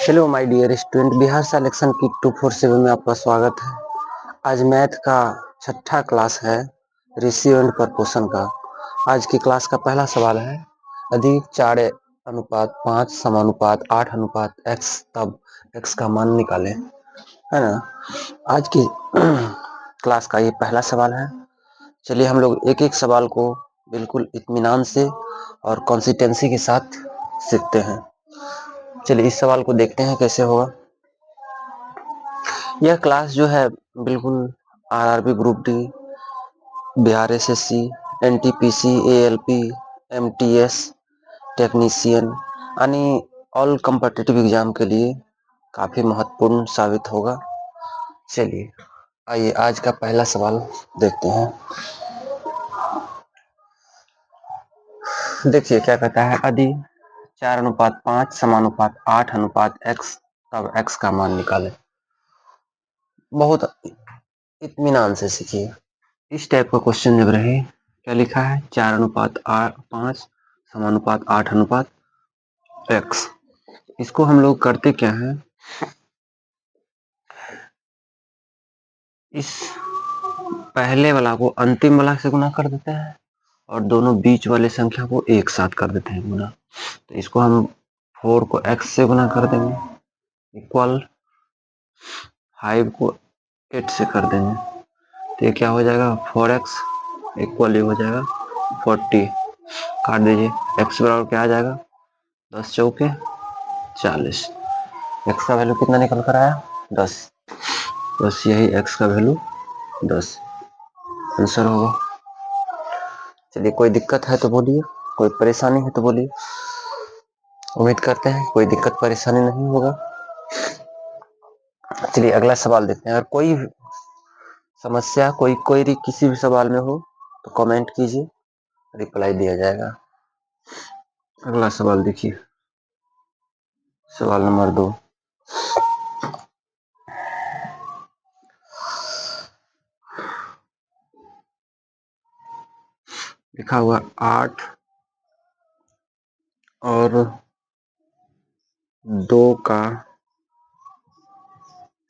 Hello my dear student, Bihar selection की 247 में आपका स्वागत है। आज मैथ का छठा क्लास है, रेशियो एंड प्रपोर्शन का। आज की क्लास का पहला सवाल है, यदि 4:5 समानुपात 8 x, तब x का मान निकालें, है ना। आज की क्लास का ये पहला सवाल है। चलिए हम लोग एक एक सवाल को बिल्कुल इत्मीनान से और कंसिस्टेंसी के साथ सीखते हैं। चलिए इस सवाल को देखते हैं कैसे होगा। यह क्लास जो है बिल्कुल RRB group D, Bihar SSC, NTPC, ALP, MTS, technician यानी ऑल कॉम्पिटिटिव एग्जाम के लिए काफी महत्वपूर्ण साबित होगा। चलिए आइए आज का पहला सवाल देखते हैं। देखिए क्या कहता है, यदि 4:5 समानुपात 8:x, तब x का मान निकालें। बहुत इत्मीनान से सीखिए। इस टाइप का क्वेश्चन जब रहे, क्या लिखा है, 4:5 समानुपात 8:x। इसको हम लोग करते क्या है, इस पहले वाला को अंतिम वाला से गुना कर देते हैं और दोनों बीच वाले संख्या को एक साथ कर देते हैं गुना। तो इसको हम 4 को x से गुना कर देंगे, इक्वल 5 को 8 से कर देंगे। तो ये क्या हो जाएगा, 4x इक्वल हो जाएगा 40। काट दीजिए, x बराबर क्या आ जाएगा, 10 चौके 40। x का वैल्यू कितना निकल कर आया, 10। बस यही x का वैल्यू 10 आंसर होगा। चलिए कोई दिक्कत है तो बोलिए, कोई परेशानी है तो बोलिए। उम्मीद करते हैं कोई दिक्कत परेशानी नहीं होगा। चलिए अगला सवाल देखते हैं। अगर कोई समस्या कोई किसी भी सवाल में हो तो कमेंट कीजिए, रिप्लाई दिया जाएगा। अगला सवाल देखिए, सवाल नंबर 2। लिखा हुआ 8 और 2 का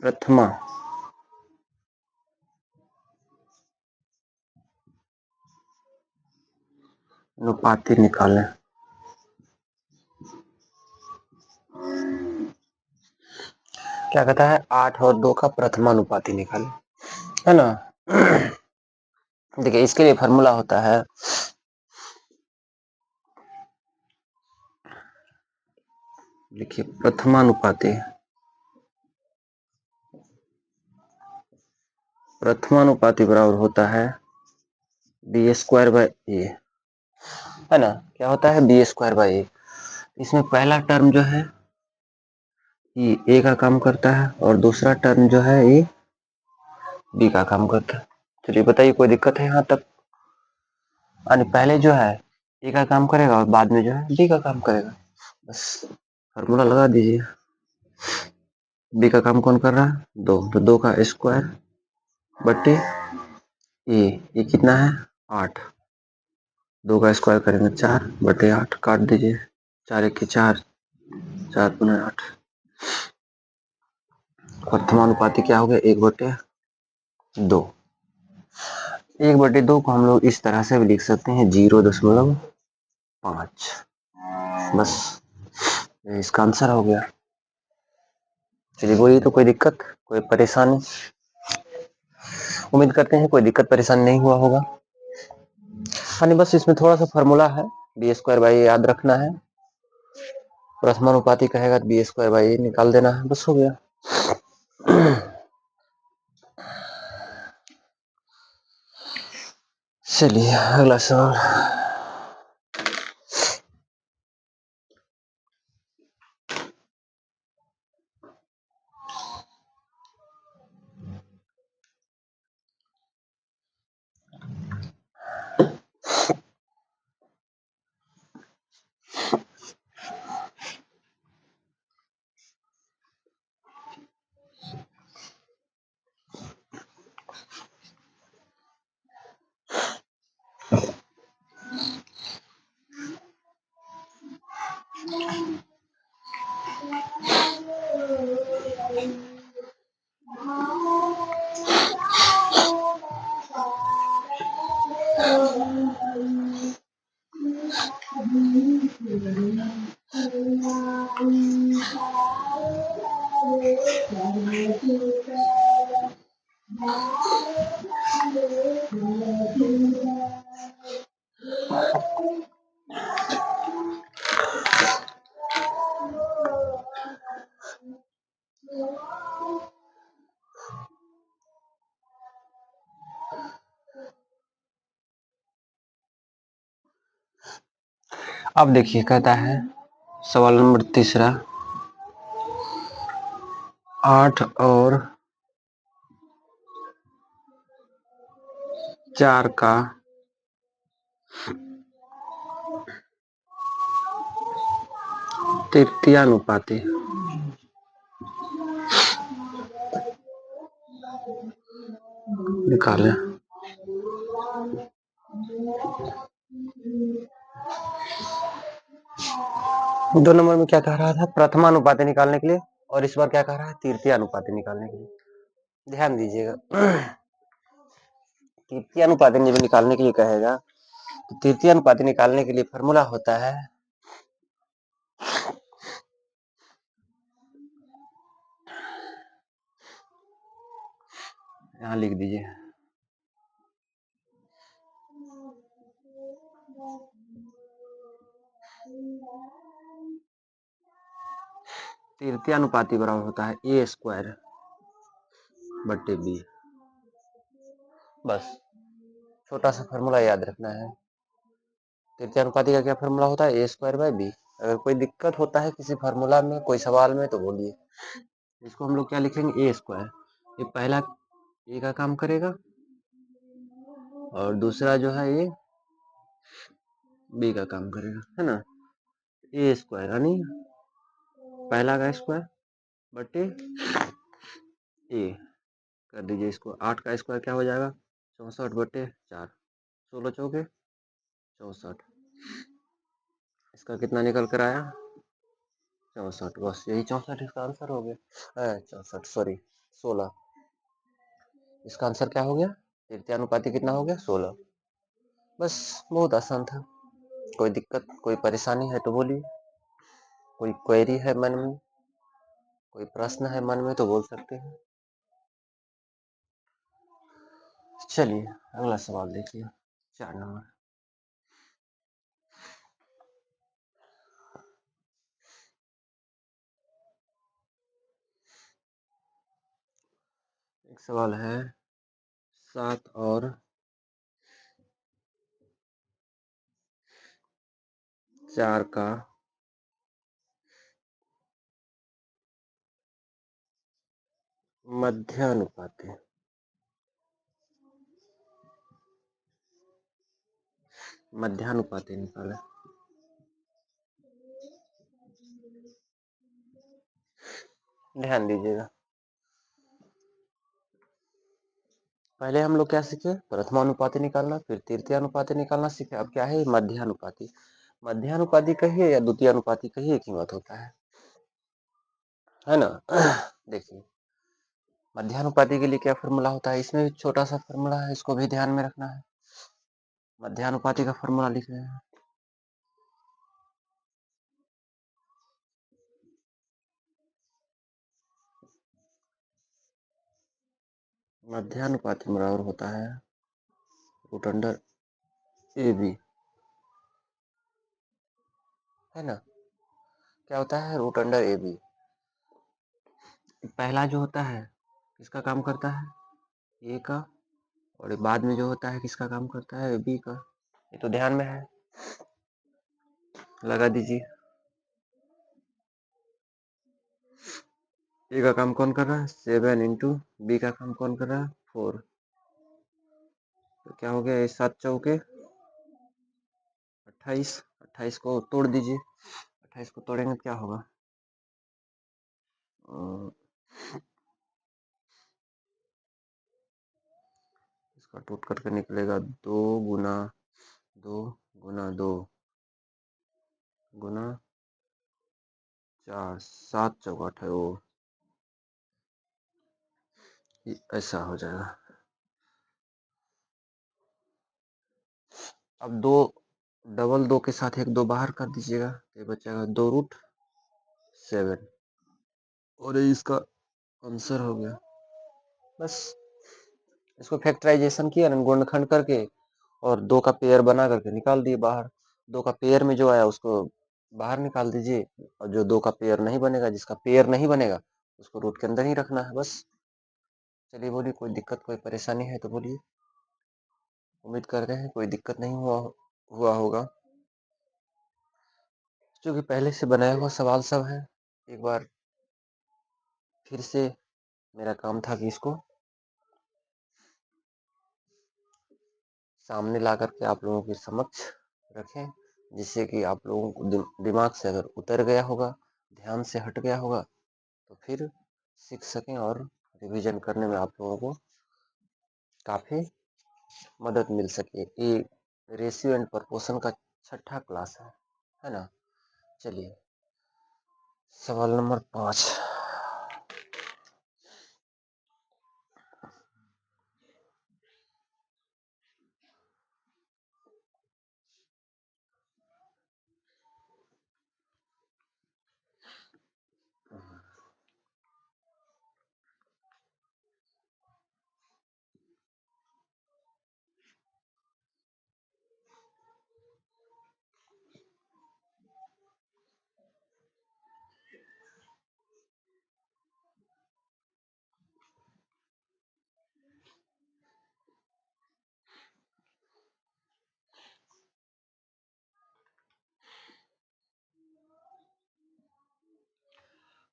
प्रथमा अनुपाती निकालें। क्या कहता है, 8 और 2 का प्रथमानुपाती निकालें, है ना। देखिए इसके लिए फॉर्मूला होता है, देखिए प्रथमानुपाती बराबर होता है b² / a, है ना। क्या होता है, b² / a। इसमें पहला टर्म जो है ये ए का काम करता है और दूसरा टर्म जो है ये बी का काम करता है। चलिए बताइए कोई दिक्कत है यहाँ तक। यानी पहले जो है ए का काम करेगा और बाद में जो है बी का काम करेगा। बस फार्मूला लगा दीजिए। बी का काम कौन कर रहा है, 2, तो 2 का स्क्वायर बटे ये कितना है, 8। 2 का स्क्वायर करेंगे 4 बटे 8, काट दीजिए, 4 1 4, 4 दूनी 8। प्रथमानुपाती क्या हो गया, 1/2। 1/2 को हम लोग इस तरह से भी लिख सकते हैं, 0.5। बस इसका आंसर हो गया। चलिए बोलिए तो कोई दिक्कत कोई परेशानी। उम्मीद करते हैं कोई दिक्कत परेशानी नहीं हुआ होगा। यानी बस इसमें थोड़ा सा फॉर्मूला है, b² / याद रखना है। प्रथमानुपाती कहेगा तो b² / निकाल देना है, बस हो गया। चलिए अगला सवाल। अब देखिए कहता है सवाल नंबर तीसरा, 8 और 4 का तृतीयानुपाती निकालें। दो नंबर में क्या कह रहा था, प्रथमानुपाती निकालने के लिए, और इस बार क्या कह रहा है, तृतीयानुपाती निकालने के लिए। ध्यान दीजिएगा, तृतीयानुपाती जब निकालने के लिए कहेगा तो तृतीयानुपाती निकालने के लिए फॉर्मूला होता है, यहाँ लिख दीजिए, तृतीयानुपाती बराबर होता है ए स्क्वायर बटे बी। बस छोटा सा फॉर्मूला याद रखना है। तृतीयानुपाती का क्या फॉर्मूला होता है, ए स्क्वायर बाय बी। अगर कोई दिक्कत होता है किसी फार्मूला में, कोई सवाल में, तो बोलिए। इसको हम लोग क्या लिखेंगे, ए स्क्वायर। ये पहला ए का काम करेगा और दूसरा जो है ये बी का काम करेगा, है ना। ए स्क्वायर यानी पहला का स्क्वायर बटे ए कर दीजिए इसको। 8 का स्क्वायर क्या हो जाएगा, 64 बटे 4, 16 चौके 64। इसका कितना निकल कर आया, 64। बस यही 64 इसका आंसर हो गया, 64 सॉरी 16। इसका आंसर क्या हो गया, तृतीयानुपाती कितना हो गया, 16। बस बहुत आसान था। कोई दिक्कत कोई परेशानी है तो बोलिए, कोई क्वेरी है मन में, कोई प्रश्न है मन में तो बोल सकते हैं। चलिए अगला सवाल देखिए, 4 नंबर। एक सवाल है 7 और 4 का मध्यानुपाती निकाले। ध्यान दीजिएगा, पहले हम लोग क्या सीखे, प्रथमानुपाती निकालना, फिर तृतीयानुपाती निकालना सीखे। अब क्या है, मध्यानुपाती। मध्यानुपाती कहिए या द्वितीय अनुपाती कहिए, एक ही बात होता है ना। देखिए मध्यानुपाती के लिए क्या फॉर्मूला होता है, इसमें भी छोटा सा फॉर्मूला है, इसको भी ध्यान में रखना है। मध्यानुपाती का फॉर्मूला लिख रहे हैं, मध्यानुपाती बराबर होता है रूट अंडर ए बी, है ना। क्या होता है, रूट अंडर ए बी। पहला जो होता है किसका काम करता है, ए का, और बाद में जो होता है किसका काम करता है, बी का। ये तो ध्यान में है, लगा दीजिए। ए का काम कौन कर रहा है, 7 इंटू, बी का काम कौन कर रहा है, 4। तो क्या हो गया, ये 7 चौके 28। 28 को तोड़ दीजिए, 28 को तोड़ेंगे तो क्या होगा, इसका टूट करके निकलेगा 2 गुना 2 गुना 2 गुना 4, 7 चौका 28। ये ऐसा हो जाएगा। अब दो डबल 2 के साथ एक 2 बाहर कर दीजिएगा, तो ये बचेगा 2√7 और ये इसका आंसर हो गया। बस इसको फैक्टराइजेशन किया ना गुणनखंड करके और 2 का पेयर बना करके निकाल दिए बाहर। 2 का पेयर में जो आया उसको बाहर निकाल दीजिए और जो 2 का पेयर नहीं बनेगा, जिसका पेयर नहीं बनेगा उसको रूट के अंदर ही रखना है बस। चलिए बोलिए, कोई दिक्कत कोई परेशानी है तो बोलिए। उम्मीद करते हैं कोई दिक्कत नहीं हुआ होगा, क्योंकि पहले से बनाया हुआ सवाल सब है। एक बार फिर से मेरा काम था कि इसको सामने ला करके आप लोगों के समक्ष रखें, जिससे कि आप लोगों को दिमाग से अगर उतर गया होगा, ध्यान से हट गया होगा, तो फिर सीख सकें और रिवीजन करने में आप लोगों को काफ़ी मदद मिल सके। ये रेशियो एंड प्रपोर्शन का 6ठा क्लास है ना। चलिए सवाल नंबर 5।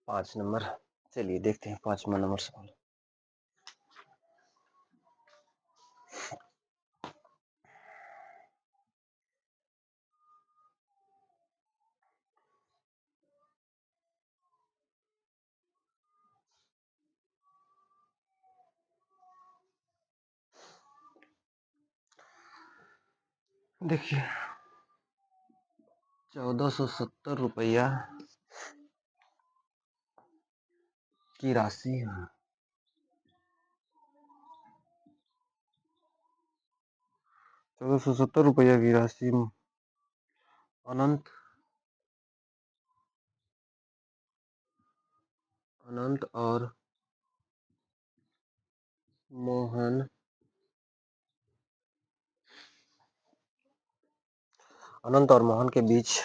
पाँच नंबर, चलिए देखते हैं 5वां नंबर सवाल। देखिए 1470 रुपया की राशि है। 1470 रुपया की राशि अनंत अनंत और मोहन के बीच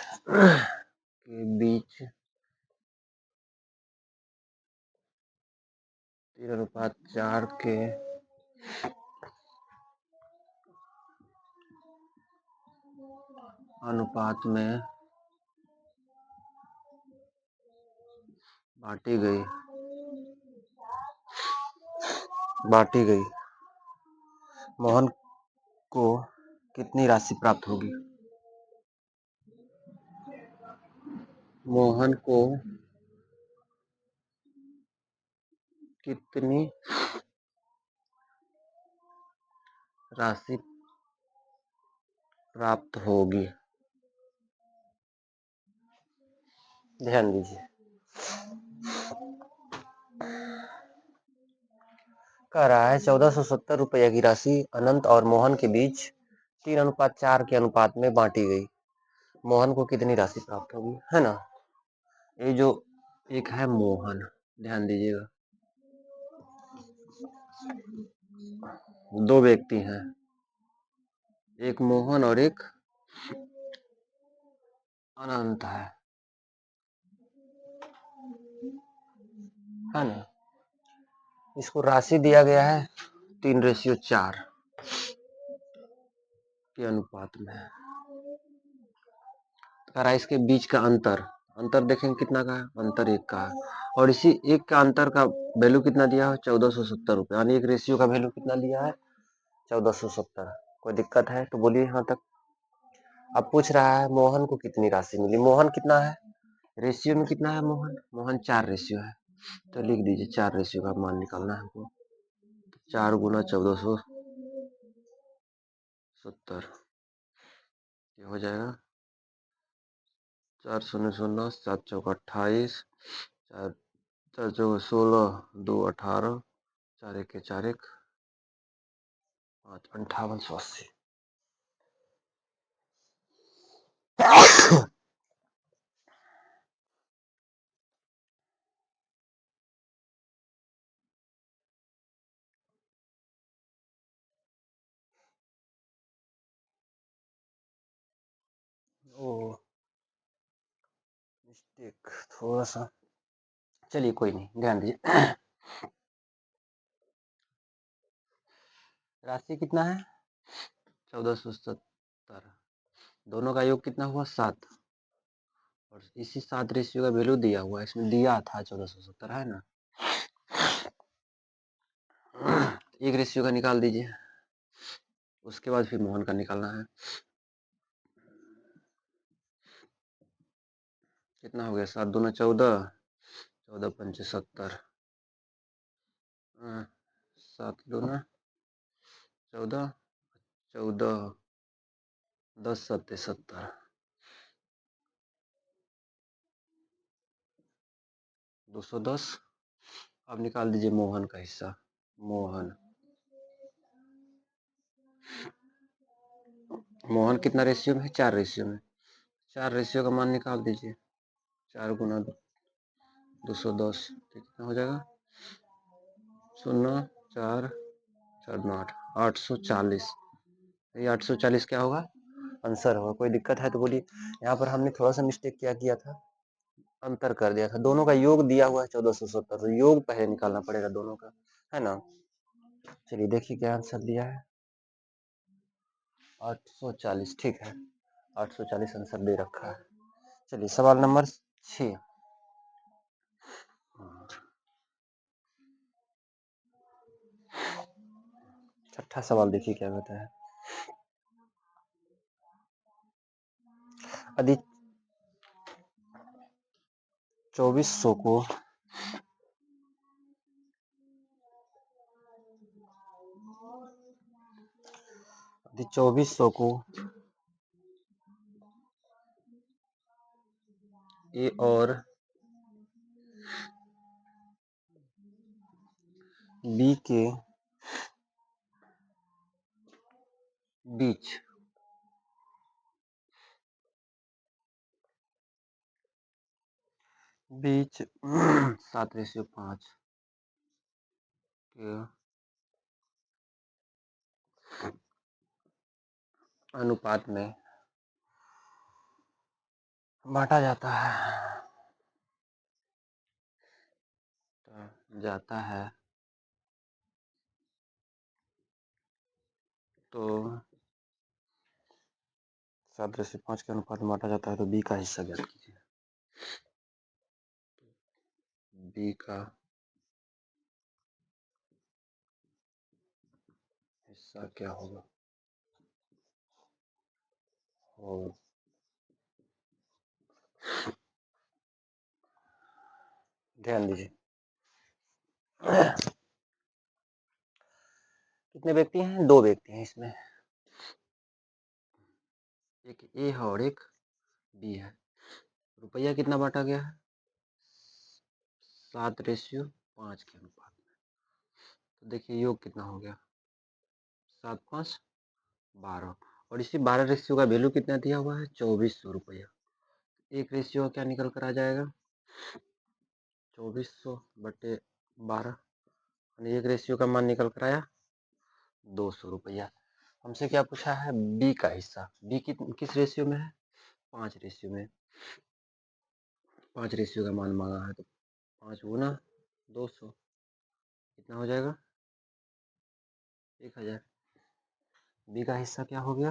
3:4 के अनुपात में बांटी गई। मोहन को कितनी राशि प्राप्त होगी? मोहन को कितनी राशि प्राप्त होगी? ध्यान दीजिए, कह रहा है 1470 रुपया की राशि अनंत और मोहन के बीच 3:4 के अनुपात में बांटी गई। मोहन को कितनी राशि प्राप्त होगी, है ना। ये जो एक है मोहन, ध्यान दीजिएगा, दो व्यक्ति हैं, एक मोहन और एक अनंत है ना। इसको राशि दिया गया है 3:4 के अनुपात में। कह रहा है इसके बीच का अंतर देखेंगे कितना का है, अंतर 1 का है, और इसी 1 का अंतर का वैल्यू कितना दिया है, 1470 रुपये, यानी एक रेशियो का वैल्यू कितना दिया है, 1470। कोई दिक्कत है तो बोलिए यहाँ तक। अब पूछ रहा है मोहन को कितनी राशि मिली। मोहन कितना है, रेशियो में कितना है, मोहन 4 रेशियो है, तो लिख दीजिए 4 रेशियो का मान निकालना है हमको। 4 गुना 1470 ये हो जाएगा 4 शून्य शून्य 7 चौक 28, 4 4 चौक 16, 2 18, 4 एक 4 एक 5 5880। ओ मिस्टेक थोड़ा सा, चलिए कोई नहीं, ध्यान दीजिए। राशि कितना है 1470, दोनों का योग कितना हुआ 7, और इसी 7 रेशियो का वैल्यू दिया हुआ है, इसमें दिया था 1470 है ना। एक रेशियो का निकाल दीजिए, उसके बाद फिर मोहन का निकालना है। कितना हो गया 7 दूना 14, 14 पंचे 70, 7 दूना 14, 14 10 सत्ते 70, 210। अब निकाल दीजिए मोहन का हिस्सा। मोहन कितना रेशियो में है 4 रेशियो में, 4 रेशियो का मान निकाल दीजिए। 4 गुना 210 कितना हो जाएगा, 0 4 4 9 840। ये 840 क्या होगा आंसर होगा। कोई दिक्कत है तो बोलिए। यहाँ पर हमने थोड़ा सा मिस्टेक क्या किया था, अंतर कर दिया था। दोनों का योग दिया हुआ है 1470, तो योग पहले निकालना पड़ेगा दोनों का, है ना। चलिए देखिए क्या आंसर दिया है, 840। ठीक है, 840 आंसर दे रखा है। चलिए सवाल नंबर 6। छठा सवाल देखिए क्या कहता है। यदि 2400 को यदि 2400 को ए और बी के बीच बीच 7:5 के अनुपात में बांटा जाता है तो 7:5 के अनुपात में बांटा जाता है, तो बी का हिस्सा ज्ञात कीजिए। बी का हिस्सा क्या होगा, और ध्यान दीजिए। कितने व्यक्ति हैं, 2 व्यक्ति हैं इसमें, एक ए है और एक बी है। रुपया कितना बांटा गया है 7:5 के अनुपात में। तो देखिए योग कितना हो गया 7 5 12, और इसी 12 रेशियो का वैल्यू कितना दिया हुआ है 2400 रुपया। एक रेशियो क्या निकल कर आ जाएगा 2400 बटे 12, एक रेशियो का मान निकल कर आया 200 रुपया। हमसे क्या पूछा है बी का हिस्सा, बी किस रेशियो में है 5 रेशियो में, 5 रेशियो का मान मांगा है, तो 5 गुना 200 कितना हो जाएगा 1000। बी का हिस्सा क्या हो गया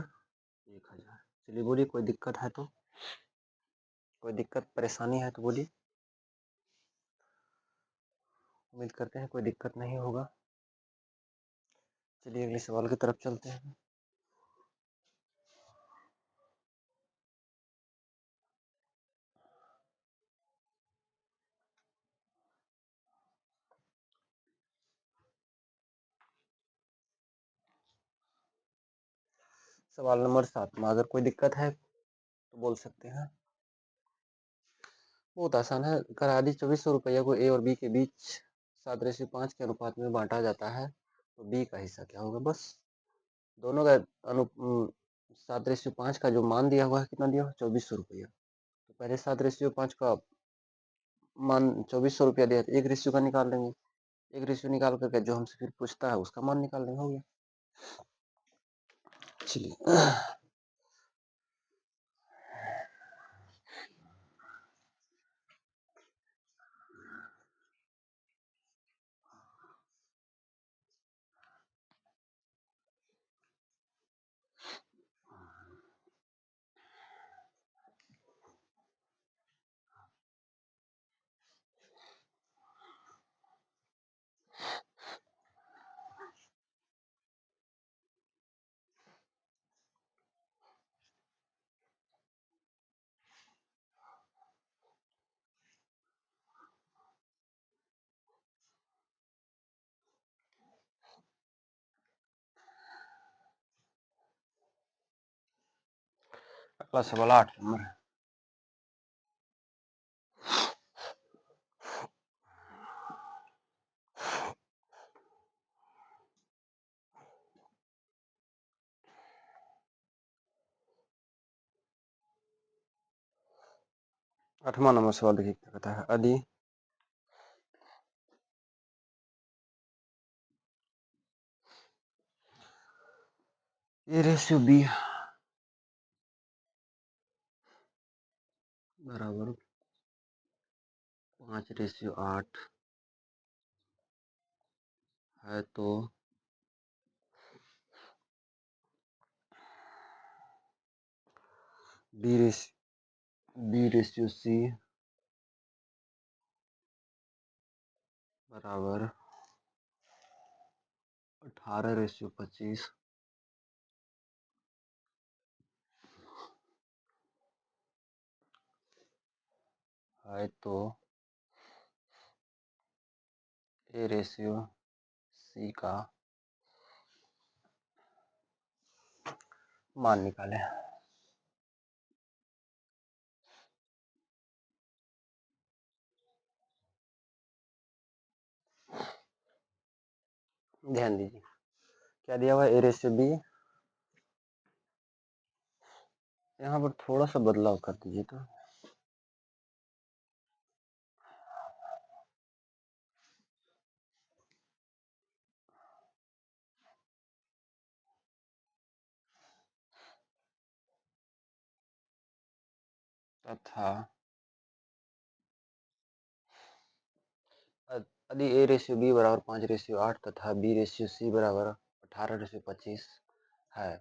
1000। चलिए बोलिए कोई दिक्कत है तो, कोई दिक्कत परेशानी है तो बोलिए। उम्मीद करते हैं कोई दिक्कत नहीं होगा। चलिए अगले सवाल की तरफ चलते हैं। सवाल नंबर 7 में अगर कोई दिक्कत है तो बोल सकते हैं। बहुत आसान है, करा दी 2400 रुपया को ए और बी के बीच 7:5 के अनुपात में बांटा जाता है तो बी का हिस्सा क्या होगा। बस दोनों का 7:5 का जो मान दिया हुआ है कितना दिया हुआ है, 2400 रुपया। तो पहले 7:5 का मान 2400 रुपया दिया, तो 1 रेशियो का निकाल लेंगे। 1 रेशियो निकाल करके जो हमसे फिर पूछता है उसका मान निकाल लेंगे, हो गया। चलिए अगला सवाल 8 नंबर है। आठवां नंबर सवाल देखिए क्या कहता है। यदि A/B बराबर 5:8 है तो B/C बराबर 18:25 है तो A/C का मान निकालें। ध्यान दीजिए क्या दिया हुआ है, A/B। यहाँ पर थोड़ा सा बदलाव कर दीजिए तो तथा यदि A/B बराबर 5:8 तथा B/C बराबर 18:25 है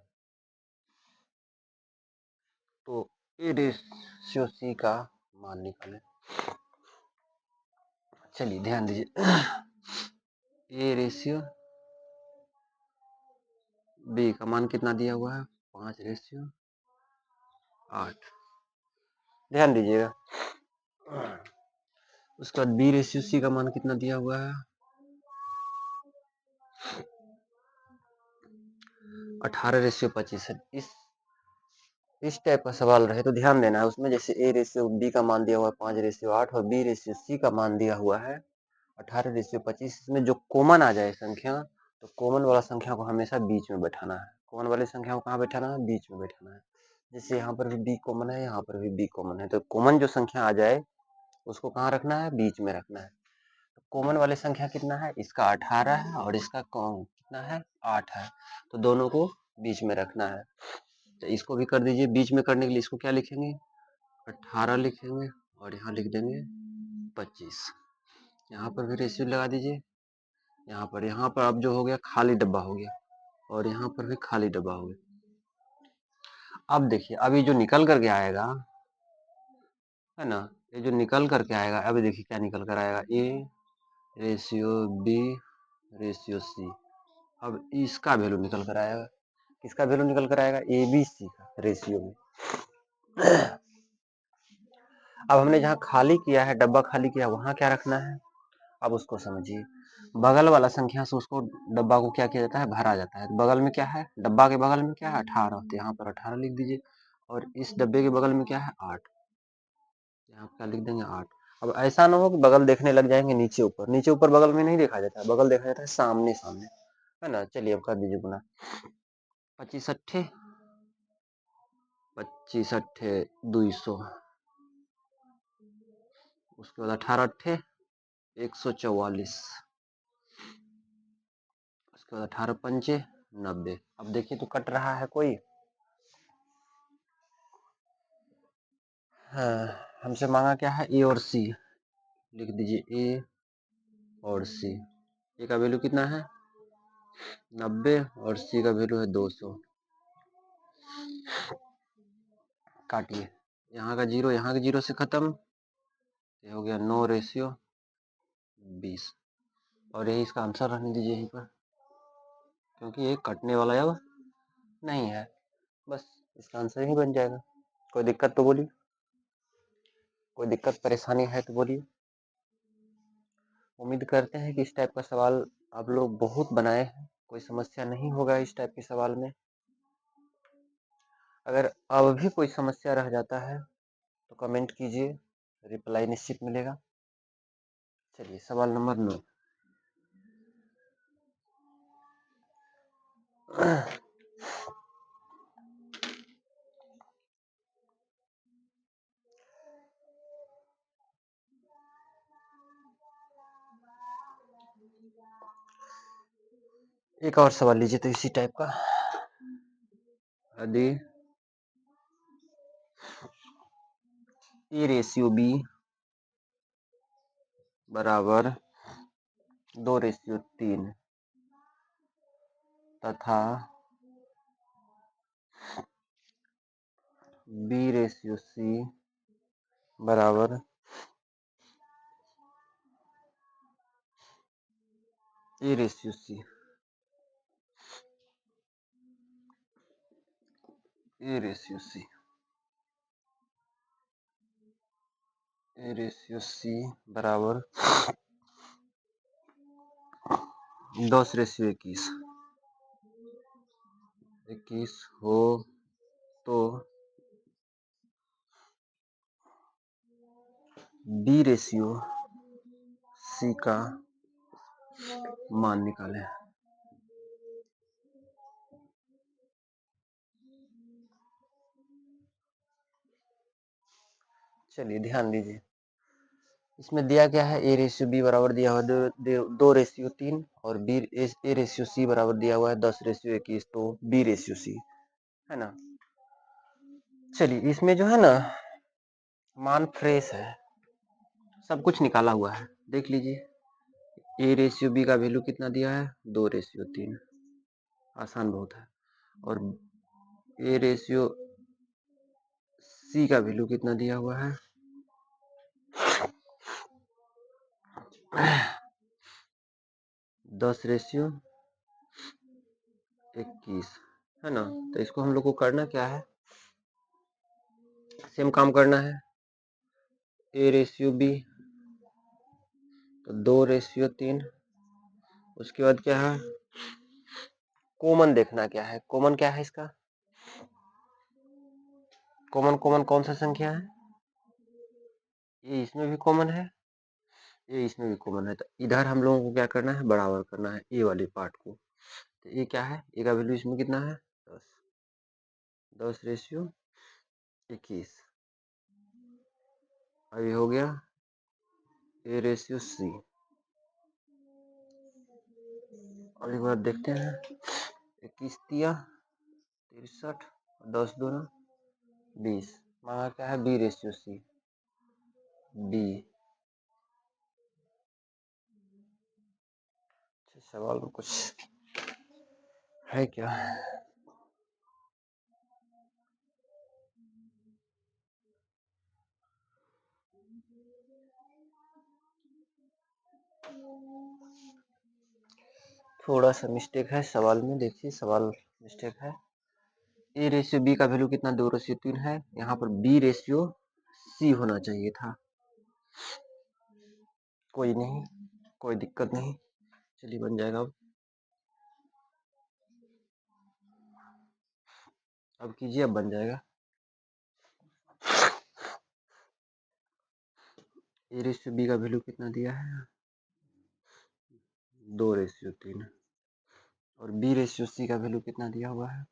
तो A/C का मान निकालें। चलिए ध्यान दीजिए A/B का मान कितना दिया हुआ है, 5:8। ध्यान दीजिएगा उसके बाद B/C का मान कितना दिया हुआ है, 18:25 है। इस टाइप का सवाल रहे तो ध्यान देना है उसमें, जैसे A/B का मान दिया हुआ है 5:8 और B/C का मान दिया हुआ है 18:25। इसमें जो कॉमन आ जाए संख्या, तो कॉमन वाला संख्या को हमेशा बीच में बैठाना है। कॉमन वाली संख्या को कहाँ बैठाना है, बीच में बैठाना है। जैसे यहाँ पर भी B कॉमन है, यहाँ पर भी B कॉमन है, तो कॉमन जो संख्या आ जाए उसको कहाँ रखना है, बीच में रखना है। कॉमन वाली संख्या कितना है, इसका 18 है और इसका कितना है, 8 है, तो दोनों को बीच में रखना है। तो इसको भी कर दीजिए। बीच में करने के लिए इसको क्या लिखेंगे, 18 लिखेंगे और यहाँ लिख देंगे 25। यहाँ पर भी रेशियो लगा दीजिए। यहाँ पर अब जो हो गया खाली डब्बा हो गया और यहाँ पर भी खाली डब्बा हो गया। अब देखिए अभी जो निकल करके आएगा है ना, ये जो निकल करके आएगा, अभी देखिए क्या निकल कर आएगा, A/B/C। अब इसका वैल्यू निकल कर आएगा, किसका वैल्यू निकल कर आएगा, ABC का रेशियो में। अब हमने जहाँ खाली किया है, डब्बा खाली किया, वहां क्या रखना है, अब उसको समझिए। बगल वाला संख्या से उसको डब्बा को क्या किया जाता है, भरा जाता है। बगल में क्या है, डब्बा के बगल में क्या है, 18, तो यहाँ पर 18 लिख दीजिए और इस डब्बे के बगल में क्या है, 8, यहाँ क्या लिख देंगे, 8। अब ऐसा ना हो कि बगल देखने लग जाएंगे नीचे ऊपर, नीचे ऊपर बगल में नहीं देखा जाता है, बगल देखा जाता है सामने सामने, है ना। चलिए अब कर दीजिए गुना। 25 अट्ठे 25 अट्ठे 200, उसके बाद 18 अट्ठे 144, उसके बाद 18 पंचे 90। अब देखिए तो कट रहा है कोई। हाँ, हमसे मांगा क्या है, ए और सी। लिख दीजिए ए और सी। ए का वैल्यू कितना है 90 और सी का वैल्यू है 200। काटिए, यहाँ का जीरो यहाँ के जीरो से खत्म, ये हो गया 9:20। और यही इसका आंसर रहने दीजिए यहीं पर, क्योंकि ये कटने वाला अब नहीं है, बस इसका आंसर ही बन जाएगा। कोई दिक्कत तो बोलिए, कोई दिक्कत परेशानी है तो बोलिए। उम्मीद करते हैं कि इस टाइप का सवाल आप लोग बहुत बनाए हैं, कोई समस्या नहीं होगा इस टाइप के सवाल में। अगर अब भी कोई समस्या रह जाता है तो कमेंट कीजिए, रिप्लाई निश्चित मिलेगा। चलिए सवाल नंबर 9। एक और सवाल लीजिए तो इसी टाइप का। यदि A/B बराबर 2:3 तथा B/C बराबर A/C बराबर 10:21 हो तो B/C का मान निकालें। चलिए ध्यान दीजिए, इसमें दिया क्या है, A/B बराबर दिया हुआ 2:3 और A/C बराबर दिया हुआ है 10:21, तो B/C है ना। चलिए इसमें जो है ना मान फ्रेश है, सब कुछ निकाला हुआ है, देख लीजिए। A/B का वैल्यू कितना दिया है 2:3, आसान बहुत है। और A/C का वैल्यू कितना दिया हुआ है 10:21, है ना। तो इसको हम लोग को करना क्या है, सेम काम करना है। A/B तो 2:3, उसके बाद क्या है, कॉमन देखना क्या है, कॉमन क्या है इसका, कॉमन कॉमन कौन सा संख्या है, ये इसमें भी कॉमन है, ये इसमें भी कॉमन है। तो इधर हम लोगों को क्या करना है, बराबर करना है ए वाले पार्ट को। तो ये क्या है, ए का वैल्यू इसमें कितना है 10:21। अभी हो गया A/C। और एक बार देखते हैं, 21 दिया 63, 10 दूना 20, मांगा क्या है B/C। बी सवाल में कुछ है क्या, थोड़ा सा मिस्टेक है सवाल में, देखिए सवाल मिस्टेक है। A/B का वैल्यू कितना 2:3 है, यहाँ पर B/C होना चाहिए था। कोई नहीं, कोई दिक्कत नहीं, चलिए बन जाएगा। अब कीजिए, अब बन जाएगा। ए रेशियो बी का वैल्यू कितना दिया है 2:3 और बी रेशियो सी का वैल्यू कितना दिया हुआ है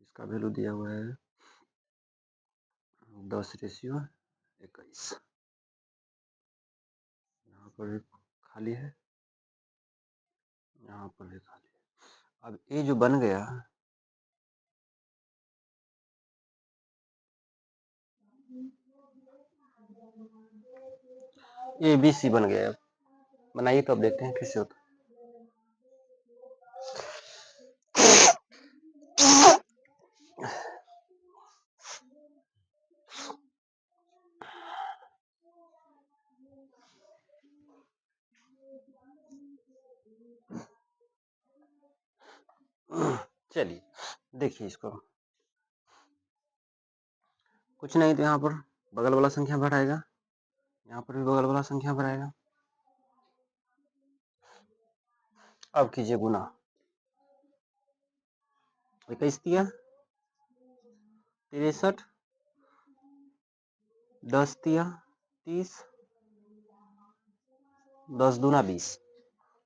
इसका वैल्यू दिया हुआ है 10:21 यहाँ पर भी खाली है यहाँ पर भी खाली है। अब ये जो बन गया ए बी सी बन गया बनाइए तो अब देखते हैं कैसे होता चलिए देखिए इसको कुछ नहीं तो यहाँ पर बगल वाला संख्या बढ़ाएगा यहाँ पर भी बगल वाला संख्या बढ़ाएगा अब कीजिए गुना 21 दिया 63 10 दिया 30 10 दूना 20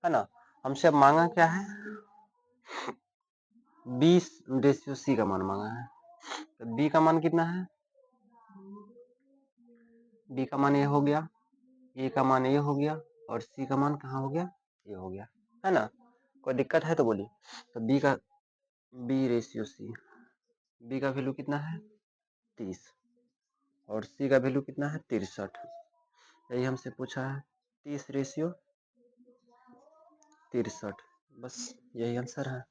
है ना हमसे अब मांगा क्या है 20:c का मान मांगा है तो b का मान कितना है b का मान ये हो गया a का मान ये हो गया और c का मान कहाँ हो गया ये हो गया है ना कोई दिक्कत है तो बोलिए तो b का b/c b का वैल्यू कितना है 30 और c का वैल्यू कितना है 63 यही हमसे पूछा है 30:63 बस यही आंसर है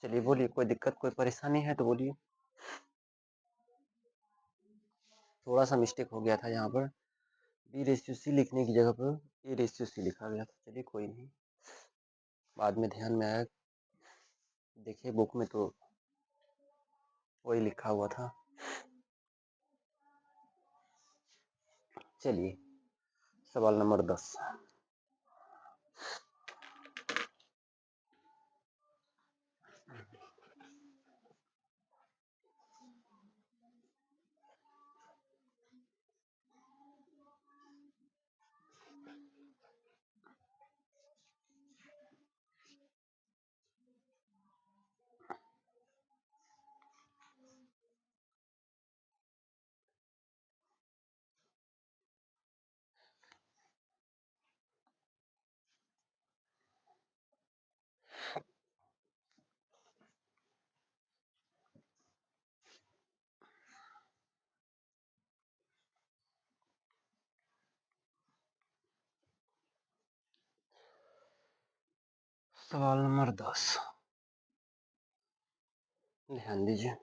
चलिए बोलिए कोई दिक्कत कोई परेशानी है तो बोलिए थोड़ा सा मिस्टेक हो गया था यहाँ पर b/c लिखने की जगह पर a/c लिखा गया था चलिए कोई नहीं बाद में ध्यान में आया देखिए बुक में तो वही लिखा हुआ था चलिए सवाल नंबर 10 सवाल नंबर 10 ध्यान दीजिए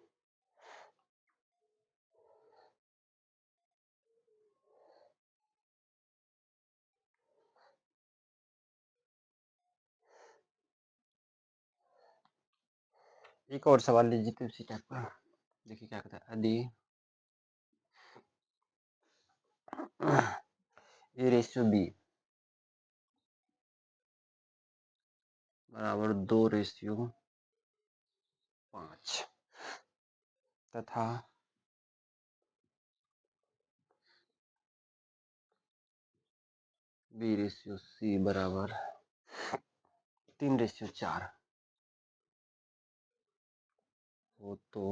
एक और सवाल लीजिए तो इसी टाइप का देखिए क्या कहता है यदि a/b बराबर 2:5 तथा b/c बराबर 3:4 हो तो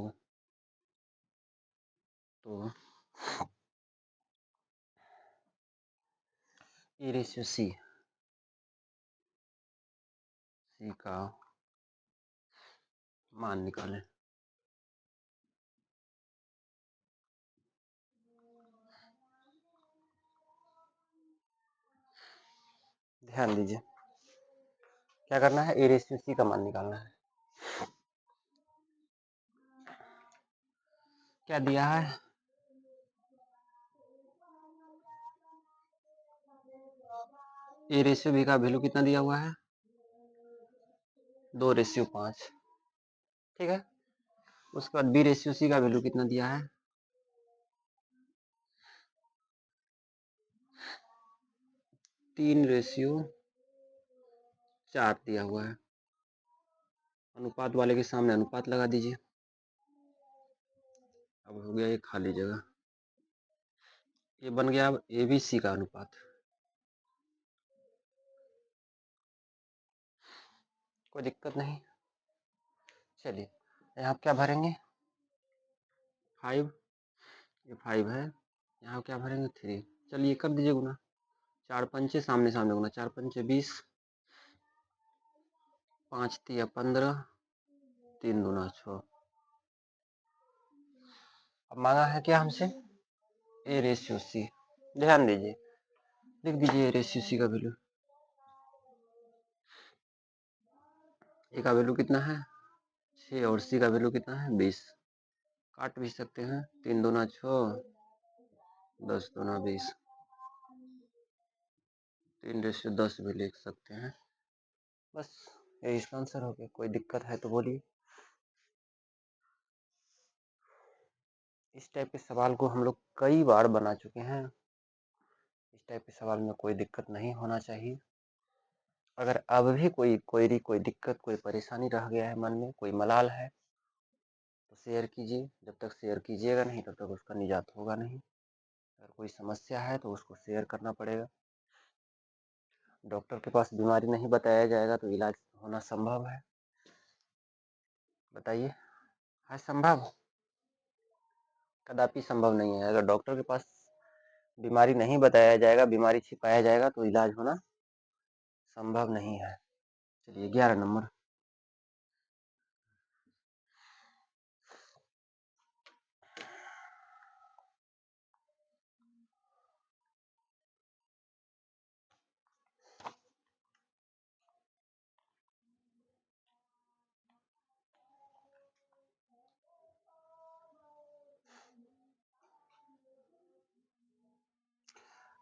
a/c का मान निकालें ध्यान दीजिए क्या करना है a/c का मान निकालना है क्या दिया है a/b का वैल्यू कितना दिया हुआ है 2:5 ठीक है उसके बाद b/c का वैल्यू कितना दिया है 3:4 दिया हुआ है अनुपात वाले के सामने अनुपात लगा दीजिए अब हो गया ये खाली जगह ये बन गया अब ABC का अनुपात। कोई दिक्कत नहीं। चलिए यहाँ क्या भरेंगे 5, ये 5 है, यहाँ क्या भरेंगे 3। चलिए कर दीजिए गुना, 4 पंचे सामने सामने गुना, 4 पंचे 20, 5 तिया 15, 3 दूना 6। अब मांगा है क्या हमसे A/C। ध्यान दीजिए, लिख दीजिए A/C का वैल्यू। A का वैल्यू कितना है 6 और C का वैल्यू कितना है 20। काट भी सकते हैं, 3 दूना 6, 10 दूना 20, 3/10 भी लिख सकते हैं। बस यही इसका आंसर हो गया। कोई दिक्कत है तो बोलिए। इस टाइप के सवाल को हम लोग कई बार बना चुके हैं। इस टाइप के सवाल में कोई दिक्कत नहीं होना चाहिए। अगर अब भी कोई क्वेरी, कोई दिक्कत, कोई परेशानी रह गया है मन में, कोई मलाल है तो शेयर कीजिए। जब तक शेयर कीजिएगा नहीं तब तक उसका निजात होगा नहीं। अगर कोई समस्या है तो उसको शेयर करना पड़ेगा। डॉक्टर के पास बीमारी नहीं बताया जाएगा तो इलाज होना संभव है? बताइए, है संभव? कदापि संभव नहीं है। अगर डॉक्टर के पास बीमारी नहीं बताया जाएगा, बीमारी छिपाया जाएगा तो इलाज होना संभव नहीं है। चलिए 11 नंबर।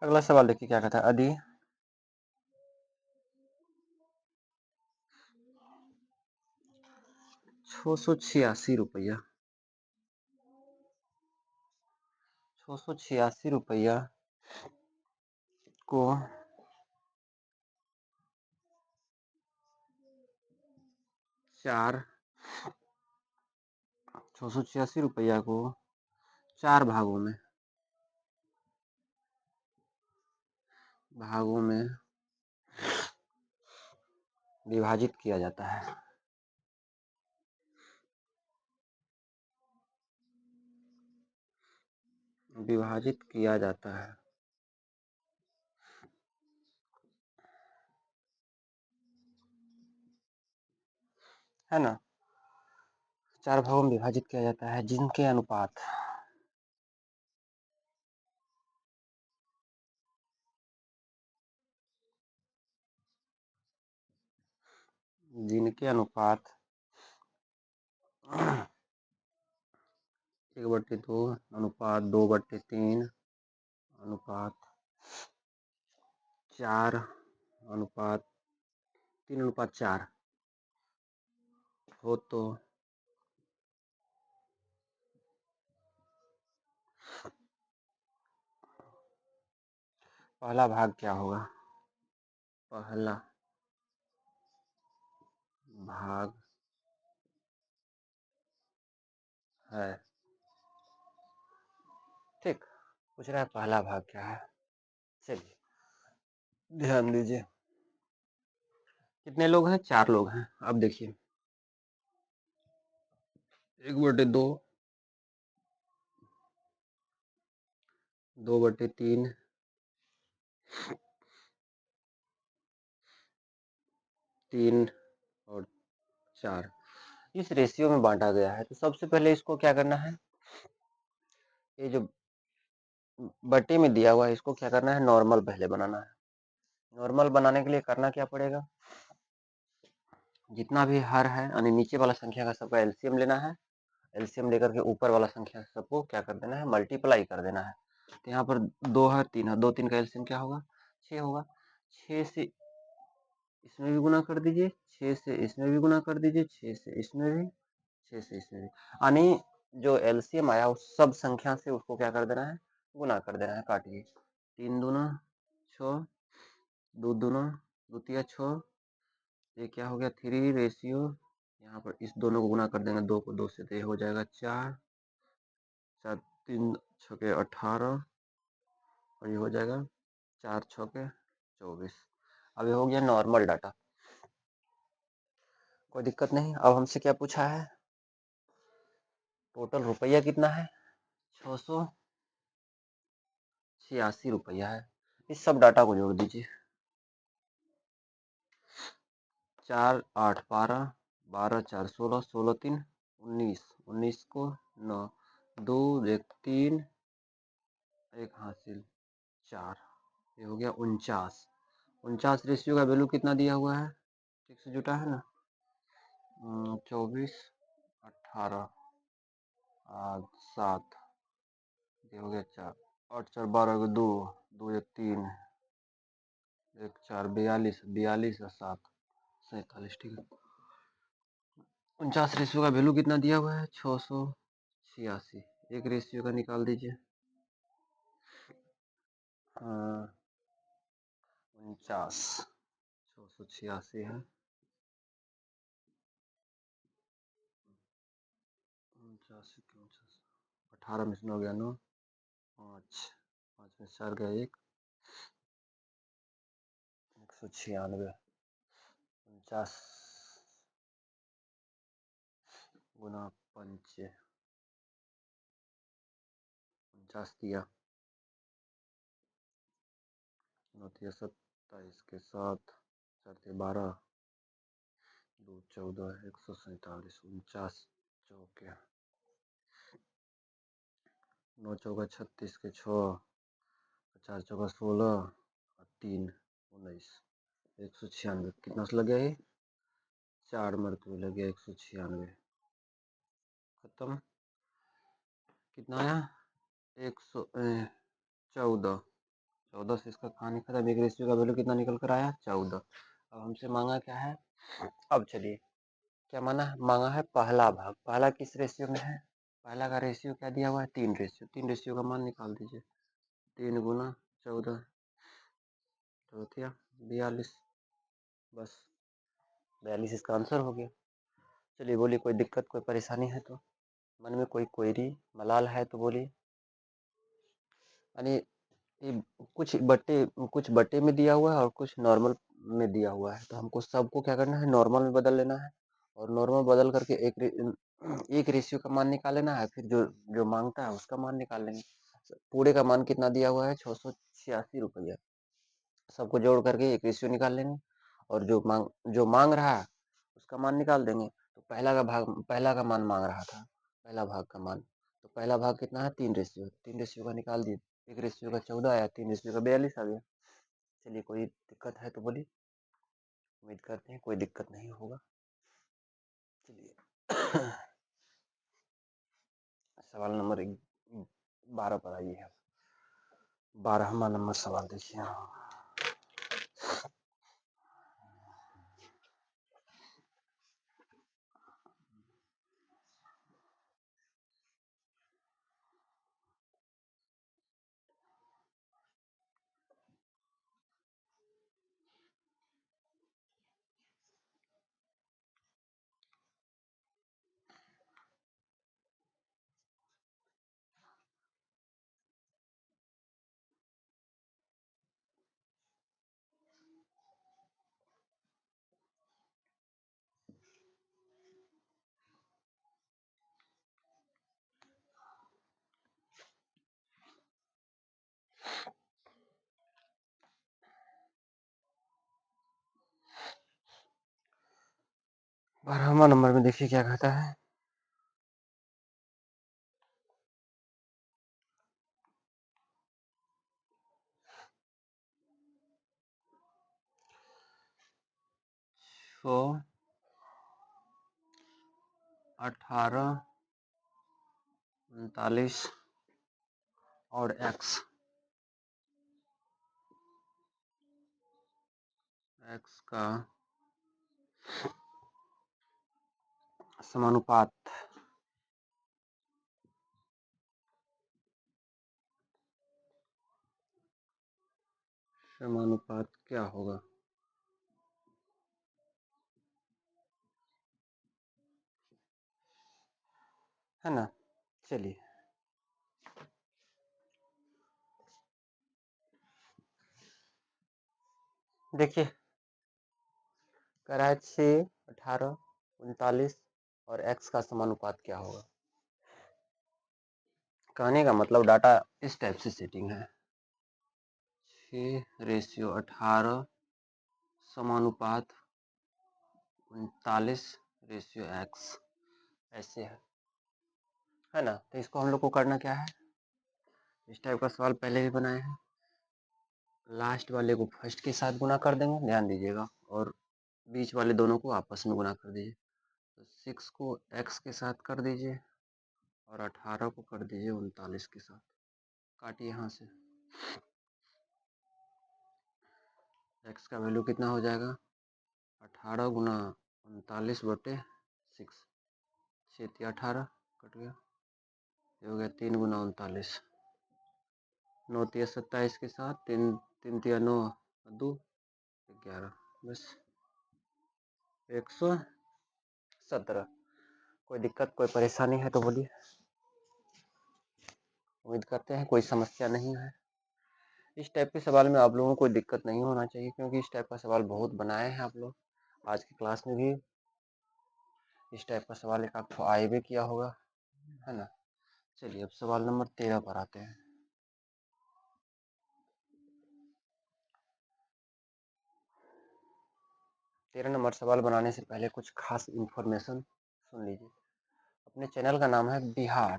अगला सवाल देखिए क्या कहता है। यदि 686 रुपया 686 रुपया को 686 रुपया को 4 भागों में विभाजित किया जाता है। विभाजित किया जाता है ना। 4 भागों में विभाजित किया जाता है जिनके अनुपात जिनके अनुपात 1/2 अनुपात 2/3 अनुपात 4 अनुपात 3/4 हो तो पहला भाग क्या होगा? पहला भाग है, ठीक। पूछ रहा है पहला भाग क्या है। चलिए ध्यान दीजिए। कितने लोग हैं? 4 लोग हैं। अब देखिए 1/2, 2/3, 3 और 4 इस रेशियो में बांटा गया है। तो सबसे पहले इसको क्या करना है, ये जो बटे में दिया हुआ है इसको क्या करना है, नॉर्मल पहले बनाना है। नॉर्मल बनाने के लिए करना क्या पड़ेगा, जितना भी हर है यानी नीचे वाला संख्या का सबका एलसीएम लेना है। एलसीएम लेकर के ऊपर वाला संख्या सबको क्या कर देना है, मल्टीप्लाई कर देना है। तो यहाँ पर 2 है, 3 है, 2 3 का एलसीएम क्या होगा 6 होगा। 6 से इसमें भी गुना कर दीजिए, 6 से इसमें भी गुना कर दीजिए, 6 से इसमें भी, 6 से इसमें भी, यानी जो एलसीएम आया उस सब संख्या से उसको क्या कर देना है, गुना कर देना है। काटिए 3 दूना 6, 2 दूना 2 तिया 6, ये क्या हो गया 3 रेशियो। यहाँ पर इस दोनों को गुना कर देंगे, 2 को 2 से, तो ये हो जाएगा 4, 4 3 6 18, और ये हो जाएगा 4 छके 24। अब ये हो गया नॉर्मल डाटा, कोई दिक्कत नहीं। अब हमसे क्या पूछा है, टोटल रुपया कितना है, 686 रुपया है। इस सब डाटा को जोड़ दीजिए, 4 8 12, 12 4 16, 16 3 19, 19 को 9, 2 1 3 1 हासिल 4, ये हो गया 49। 49 रेशियो का वैल्यू कितना दिया हुआ है, ठीक से जुटा है ना, 24 18 7, ये हो गया 4, 8 4 12 को 2, 2 1 3, 1 4 42, 42 और 7 47, ठीक है। 49 रेशियो का वैल्यू कितना दिया हुआ है, 686। एक रेशियो का निकाल दीजिए, 49 686 है, 18 में से हो गया 9, 5 5 में 4 गया 1, 196, 49 गुना 5, 49 दिया, 9 तिया 27 के साथ 4 तिया 12, 2 14, 147, 49 चौके 9 चौका 36 के 6, 4 चौका 16 और 3 19, 196। कितना से लग गया ये, 4 मरतबे लग गया, 196 खत्म। कितना आया, 114, 14 से इसका कहानी खत्म। एक रेशियो का वैल्यू कितना निकल कर आया, 14। अब हमसे मांगा क्या है, अब चलिए क्या मांगा है, पहला भाग। पहला किस रेशियो में है, पहला का रेशियो क्या दिया हुआ है, 3 रेशियो। 3 रेशियो का मान निकाल दीजिए, 3 गुना 14 तो 42, बस 42 इसका आंसर हो गया। चलिए बोलिए, कोई दिक्कत कोई परेशानी है तो, मन में कोई क्वेरी मलाल है तो बोलिए। यानी ये कुछ बटे में दिया हुआ है और कुछ नॉर्मल में दिया हुआ है, तो हमको सबको क्या करना है, नॉर्मल में बदल लेना है। और नॉर्मल बदल करके एक रेशियो का मान निकाल लेना है, फिर जो जो मांगता है उसका मान निकाल लेंगे। पूरे का मान कितना दिया हुआ है, 686 रुपया। सबको जोड़ करके एक रेशियो निकाल लेंगे, और जो मांग रहा है उसका मान निकाल देंगे। तो पहला का मान मांग रहा था, पहला भाग का मान, तो पहला भाग कितना है, 3 रेशियो, 3 रेशियो का निकाल दिए, एक रेशियो का 14 आया, 3 रेशियो का 42 आ गया। चलिए कोई दिक्कत है तो बोलिए, उम्मीद करते हैं कोई दिक्कत नहीं होगा। चलिए सवाल नंबर 12 पर आइए, 12वां नंबर सवाल देखिए। 12वां नंबर में देखिए क्या कहता है, तो 18 39 और एक्स का समानुपात क्या होगा, है ना। चलिए देखिए कराची 18, 39 और x का समानुपात क्या होगा। कहने का मतलब डाटा इस टाइप से सेटिंग है 6:18 समानुपात 39:x ऐसे है ना। तो इसको हम लोग को करना क्या है, इस टाइप का सवाल पहले भी बनाए हैं। लास्ट वाले को फर्स्ट के साथ गुना कर देंगे, ध्यान दीजिएगा, और बीच वाले दोनों को आपस में गुना कर दीजिए। तो 6 को x के साथ कर दीजिए और 18 को कर दीजिए 39 के साथ। काटिए यहाँ से, x का वैल्यू कितना हो जाएगा 18 गुना 39/6, 6 18 कट गया, ये हो गया 3 गुना 39, 9 27 के साथ 3 3 9 2 11, बस 117। कोई दिक्कत कोई परेशानी है तो बोलिए, उम्मीद करते हैं कोई समस्या नहीं है। इस टाइप के सवाल में आप लोगों को कोई दिक्कत नहीं होना चाहिए, क्योंकि इस टाइप का सवाल बहुत बनाए हैं आप लोग। आज की क्लास में भी इस टाइप का सवाल एक आपको आए भी किया होगा, है ना। चलिए अब सवाल नंबर 13 पर आते हैं। तेरह नंबर सवाल बनाने से पहले कुछ खास इंफॉर्मेशन सुन लीजिए। अपने चैनल का नाम है बिहार।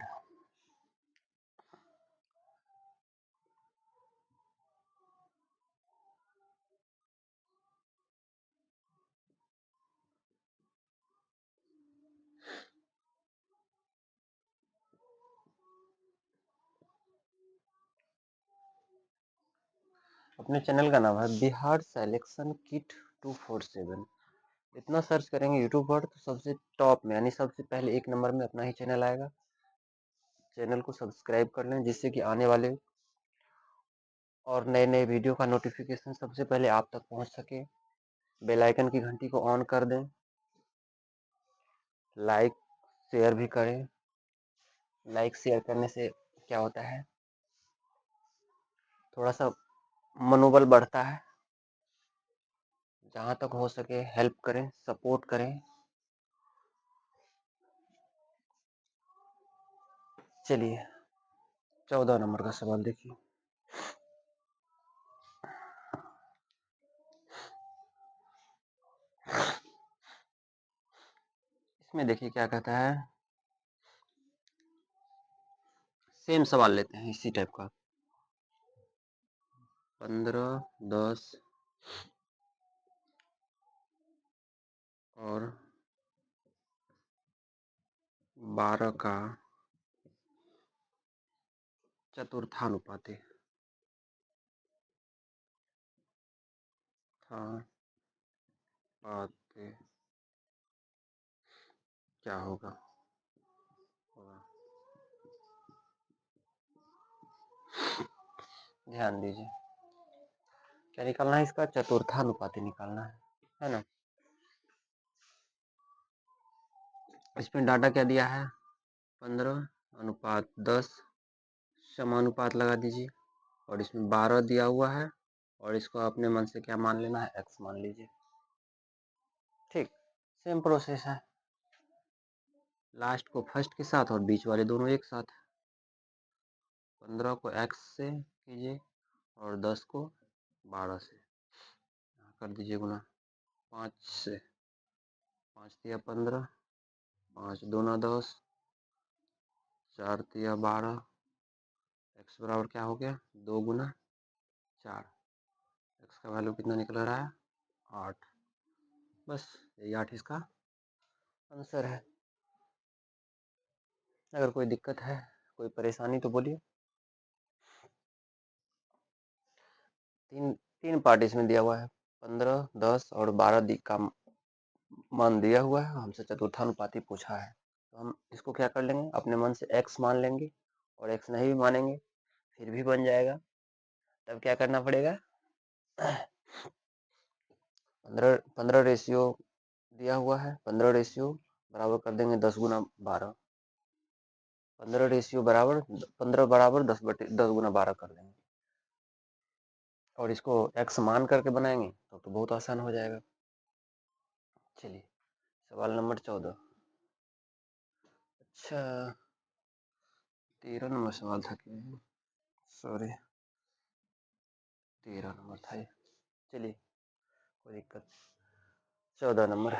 अपने चैनल का नाम है बिहार सिलेक्शन किट 247। इतना सर्च करेंगे यूट्यूब पर तो सबसे टॉप में, यानी सबसे पहले एक नंबर में अपना ही चैनल आएगा। चैनल को सब्सक्राइब कर लें, जिससे कि आने वाले और नए नए वीडियो का नोटिफिकेशन सबसे पहले आप तक पहुंच सके। बेल आइकन की घंटी को ऑन कर दें, लाइक शेयर भी करें। लाइक शेयर करने से क्या होता है, थोड़ा सा मनोबल बढ़ता है। जहाँ तक हो सके हेल्प करें, सपोर्ट करें। चलिए 14 नंबर का सवाल देखिए। इसमें देखिए क्या कहता है, सेम सवाल लेते हैं इसी टाइप का। 15, 10 और 12 का चतुर्थानुपाती हाँ पाते क्या होगा। ध्यान दीजिए, क्या निकालना है, इसका चतुर्थानुपाती निकालना है ना। इसमें डाटा क्या दिया है 15:10 समानुपात लगा दीजिए, और इसमें 12 दिया हुआ है, और इसको अपने मन से क्या मान लेना है, x मान लीजिए। ठीक, सेम प्रोसेस है, लास्ट को फर्स्ट के साथ और बीच वाले दोनों एक साथ। 15 को x से कीजिए और 10 को 12 से कर दीजिए गुना। 5 से 5 तिया 15, 5 दूना 10, 4 तिया 12, x बराबर क्या हो गया 2 गुना 4। x का वैल्यू कितना निकल रहा है 8। बस यही 8 इसका आंसर है। अगर कोई दिक्कत है कोई परेशानी तो बोलिए। तीन तीन पार्ट इसमें दिया हुआ है, 15, 10 और 12 का मान दिया हुआ है। हमसे चतुर्थानुपाती पूछा है, तो हम इसको क्या कर लेंगे, अपने मन से x मान लेंगे, और x नहीं भी मानेंगे फिर भी बन जाएगा। तब क्या करना पड़ेगा 15 रेशियो दिया हुआ है, 15 रेशियो बराबर कर देंगे 10 गुना 12। 15 रेशियो बराबर 15 बराबर 10 गुना 12 कर देंगे, और इसको x मान करके बनाएंगे तो तो बहुत आसान हो जाएगा। चलिए सवाल नंबर 14। अच्छा 13 नंबर सवाल था क्या? सॉरी 13 नंबर था ये। चलिए कोई दिक्कत। 14 नंबर।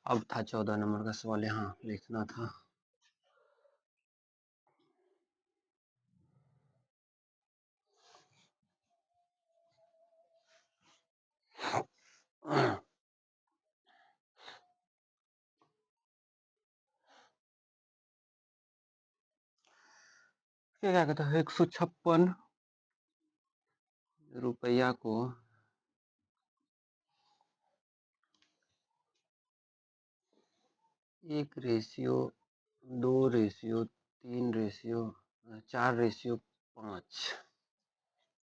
अब था 14 नंबर का सवाल, यहाँ लिखना था। क्या कहता है, 156 रुपया को 1:2:3:4:5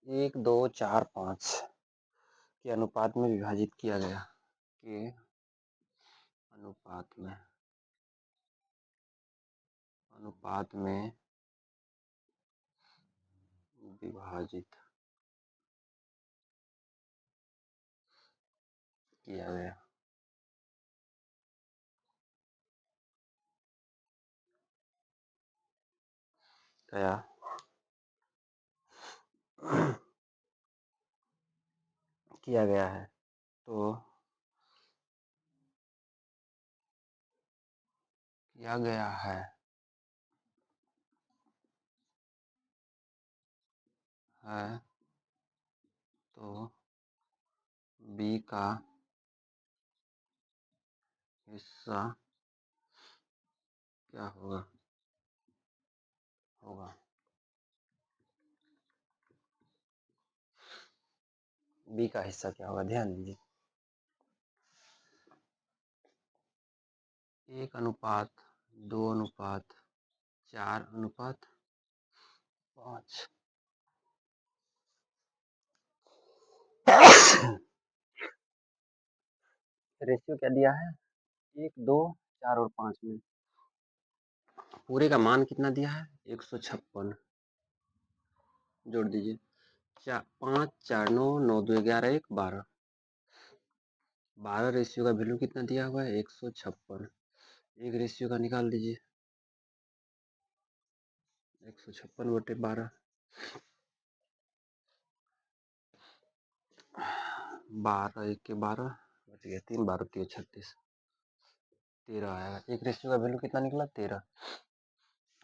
1:2:4:5 के अनुपात में विभाजित किया गया। के अनुपात में विभाजित किया गया। क्या किया गया है? तो किया गया है तो बी का हिस्सा क्या होगा? बी का हिस्सा क्या होगा? ध्यान दीजिए। 1:2:4:5 रेशियो क्या दिया है? 1:2:4:5 में पूरे का मान कितना दिया है? 156 जोड़ दीजिए। 5 4 9 9 2 11 1 12 12 रेशियो का वैल्यू कितना दिया हुआ है? 156। एक रेशियो का निकाल दीजिए। 156/12 12 1 के 12 बच गया 3 12 3 36 13 आएगा। एक रेशियो का वैल्यू कितना निकला? 13।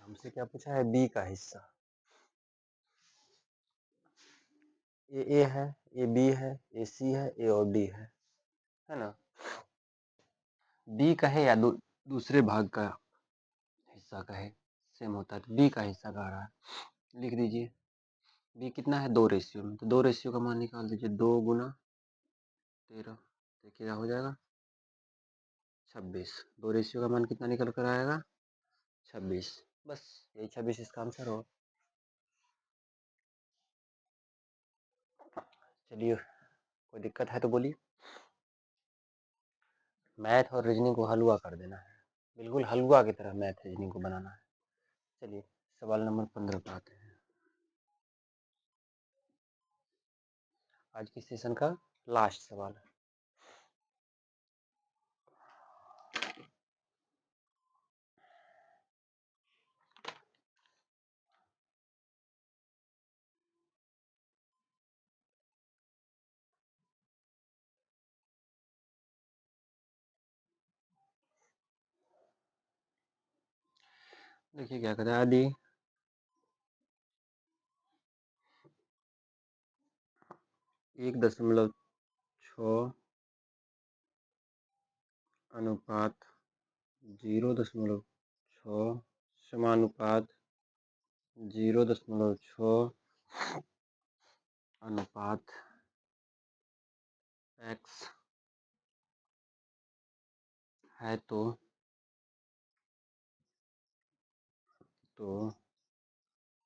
हमसे क्या पूछा है? बी का हिस्सा। ए है, ए बी है, ए सी है, ए और डी है ना? बी कहे या दूसरे भाग का हिस्सा कहे सेम होता है, तो बी का हिस्सा कह रहा है। लिख दीजिए। बी कितना है? 2 रेशियो में, तो 2 रेशियो का मान निकाल दीजिए। 2 गुना 13 देखिए क्या हो जाएगा? 26। 2 रेशियो का मान कितना निकल कर आएगा? 26। बस यही 26 इसका आंसर हो। चलिए कोई दिक्कत है तो बोलिए। मैथ और रीजनिंग को हलवा कर देना है, बिल्कुल हलवा की तरह मैथ रीजनिंग को बनाना है। चलिए सवाल नंबर 15 पे आते हैं। आज के सेशन का लास्ट सवाल है। देखिए क्या कहता है। यदि 1.6 अनुपात 0.6 समानुपात 0.6 अनुपात x है तो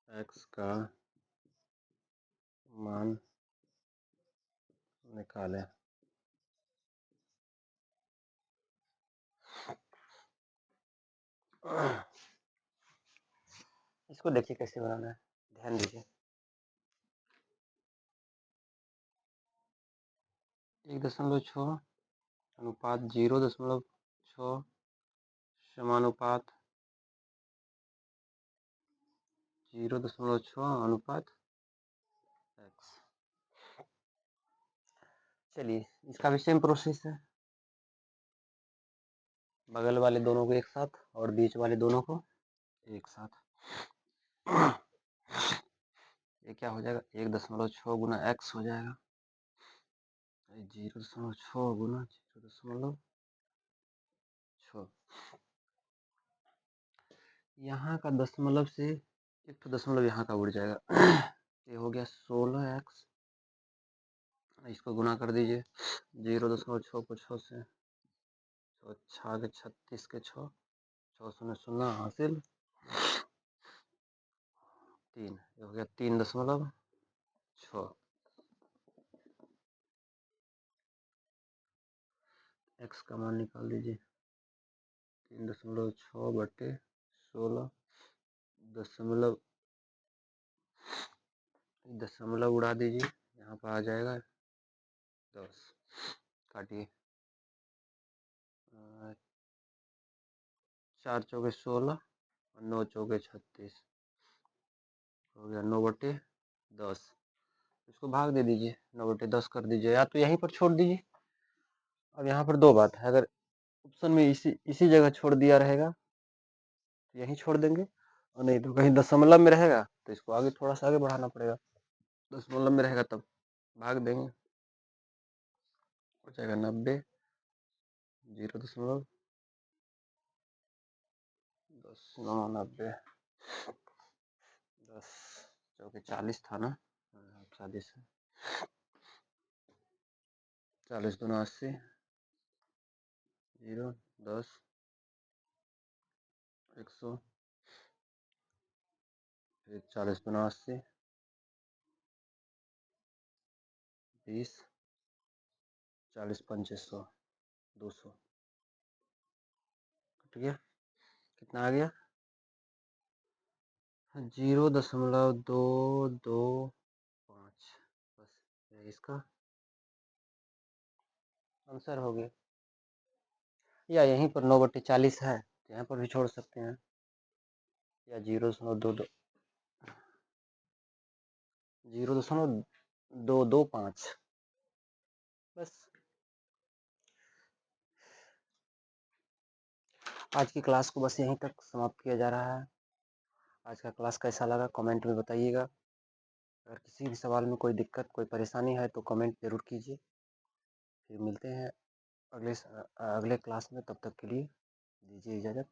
x का मान निकालें। इसको देखिए कैसे बनाना है, ध्यान दीजिए। 1.6 अनुपात 0.6 समानुपात 0.6 अनुपात x। चलिए इसका भी सेम प्रोसेस है, बगल वाले दोनों को एक साथ और बीच वाले दोनों को एक साथ। ये क्या हो जाएगा, 1.6 गुना x हो जाएगा, 0.6 गुना 0.6। यहाँ का दशमलव से एक तो दशमलव यहाँ का उड़ जाएगा। ये हो गया 16x, इसको गुना कर दीजिए 0.6 को 6 से, 6 के 36 के 6, 6 शून्य शून्य हासिल 3, ये हो गया 3.6। x का मान निकाल दीजिए, 3.6 बटे 16, दशमलव उड़ा दीजिए, यहाँ पर आ जाएगा 10, काटिए 4 चौके 16 और 9 चौके 36, हो गया 9/10। इसको भाग दे दीजिए, 9/10 कर दीजिए, या तो यहीं पर छोड़ दीजिए। अब यहाँ पर दो बात है, अगर ऑप्शन में इसी जगह छोड़ दिया रहेगा तो यहीं छोड़ देंगे, और नहीं तो कहीं दशमलव में रहेगा तो इसको आगे थोड़ा सा आगे बढ़ाना पड़ेगा। दशमलव में रहेगा तब भाग देंगे, हो जाएगा 90, 0.10 90, 10 चौके 40 था ना, 40 40 दूना 80, 0 10 100, फिर 40 दूना 80, 20, 40 पंचे 100, 200, कट गया। कितना आ गया, 0.225, बस इसका आंसर हो गया। या यहीं पर 9/40 है तो यहाँ पर भी छोड़ सकते हैं, या 0.225, बस। आज की क्लास को बस यहीं तक समाप्त किया जा रहा है। आज का क्लास कैसा लगा कमेंट में बताइएगा। अगर किसी भी सवाल में कोई दिक्कत कोई परेशानी है तो कमेंट ज़रूर कीजिए। फिर मिलते हैं अगले क्लास में, तब तक के लिए दीजिए इजाज़त।